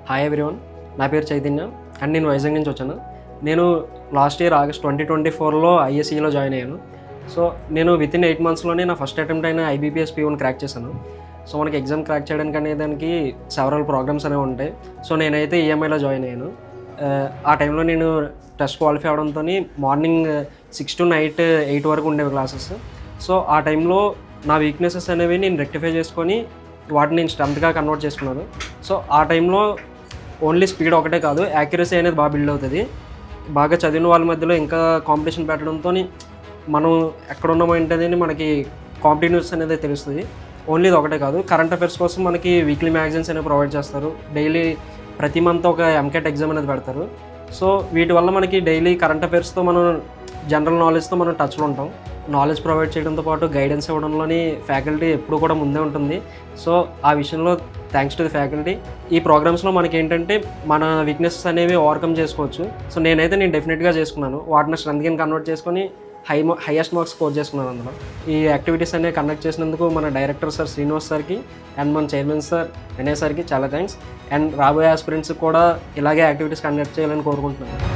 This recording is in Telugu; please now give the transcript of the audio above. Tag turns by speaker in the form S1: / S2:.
S1: హాయ్ ఎవ్రీవన్, నా పేరు చైతన్య అండ్ నేను వైజాగ్ నుంచి వచ్చాను. నేను లాస్ట్ ఇయర్ ఆగస్ట్ 2024లో ఐఎస్ఈలో జాయిన్ అయ్యాను. సో నేను వితిన్ 8 monthsలోనే నా ఫస్ట్ అటెంప్ట్ అయిన IBPS P1 క్రాక్ చేశాను. సో మనకి ఎగ్జామ్ క్రాక్ చేయడానికి అనేదానికి సెవరల్ ప్రోగ్రామ్స్ అనేవి ఉంటాయి. సో నేనైతే EMIలో జాయిన్ అయ్యాను. ఆ టైంలో నేను టెస్ట్ క్వాలిఫై అవడంతో మార్నింగ్ 6 to night 8 వరకు ఉండేవి క్లాసెస్. సో ఆ టైంలో నా వీక్నెసెస్ అనేవి నేను రెక్టిఫై చేసుకొని వాటిని నేను స్ట్రెంత్గా కన్వర్ట్ చేసుకున్నాను. సో ఆ టైంలో ఓన్లీ స్పీడ్ ఒకటే కాదు, యాక్యురసీ అనేది బాగా బిల్డ్ అవుతుంది. బాగా చదివిన వాళ్ళ మధ్యలో ఇంకా కాంపిటీషన్ పెట్టడంతో మనం ఎక్కడున్నామో ఏంటనేది మనకి కాంపిటేటివ్స్ అనేది తెలుస్తుంది. ఓన్లీ ఇది ఒకటే కాదు, కరెంట్ అఫైర్స్ కోసం మనకి వీక్లీ మ్యాగజైన్స్ అనేవి ప్రొవైడ్ చేస్తారు. డైలీ ప్రతి మంత్ ఒక MCAT ఎగ్జామ్ అనేది పెడతారు. సో వీటి వల్ల మనకి డైలీ కరెంట్ అఫైర్స్తో మనం జనరల్ నాలెడ్జ్తో మనం టచ్లో ఉంటాం. నాలెడ్జ్ ప్రొవైడ్ చేయడంతో పాటు గైడెన్స్ ఇవ్వడంలోని ఫ్యాకల్టీ ఎప్పుడు కూడా ముందే ఉంటుంది. సో ఆ విషయంలో థ్యాంక్స్ టు ది ఫ్యాకల్టీ. ఈ ప్రోగ్రామ్స్లో మనకి ఏంటంటే మన వీక్నెసెస్ అనేవి ఓవర్కమ్ చేసుకోవచ్చు. సో నేను డెఫినెట్గా చేసుకున్నాను. వాటిని స్ట్రెంత్ కింద కన్వర్ట్ చేసుకొని హైయెస్ట్ మార్క్స్ స్కోర్ చేసుకున్నాను. అందులో ఈ యాక్టివిటీస్ అనేవి కండక్ట్ చేసినందుకు మన డైరెక్టర్ సార్ శ్రీనివాస్ సార్కి అండ్ మన చైర్మన్ సార్ వినయ్ సార్కి చాలా థ్యాంక్స్. అండ్ రాబోయే ఆస్పిరెంట్స్ కూడా ఇలాగే యాక్టివిటీస్ కండక్ట్ చేయాలని కోరుకుంటున్నాను.